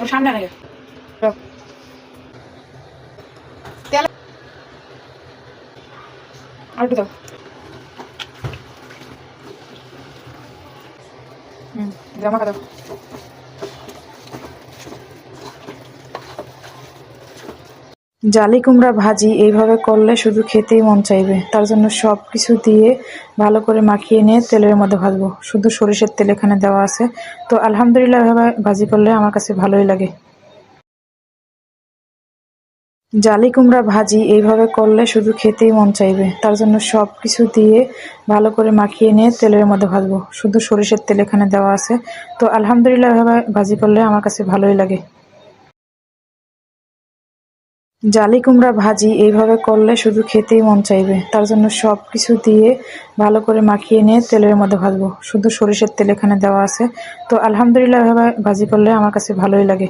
ওর সামনে আনে তেল আর একটু দাও। জামা দাও। জালি কুমড়া ভাজি এইভাবে করলে শুধু খেতেই মন চাইবে। তার জন্য সব কিছু দিয়ে ভালো করে মাখিয়ে নিয়ে তেলের মধ্যে ভাজবো। শুধু সরিষার তেল এখানে দেওয়া আছে। তো আলহামদুলিল্লাহ এভাবে ভাজি করলে আমার কাছে ভালোই লাগে। জালি কুমড়া ভাজি এইভাবে করলে শুধু খেতেই মন চাইবে। তার জন্য সব কিছু দিয়ে ভালো করে মাখিয়ে নিয়ে তেলের মধ্যে ভাজবো। শুধু সরিষার তেল এখানে দেওয়া আছে। তো আলহামদুলিল্লাহ এভাবে ভাজি করলে আমার কাছে ভালোই লাগে। জালি কুমড়া ভাজি এইভাবে করলে শুধু খেতেই মন চাইবে। তার জন্য সব কিছু দিয়ে ভালো করে মাখিয়ে নিয়ে তেলের মধ্যে ভাজবো। শুধু সরিষার তেল এখানে দেওয়া আছে। তো আলহামদুলিল্লাহ এভাবে ভাজি করলে আমার কাছে ভালোই লাগে।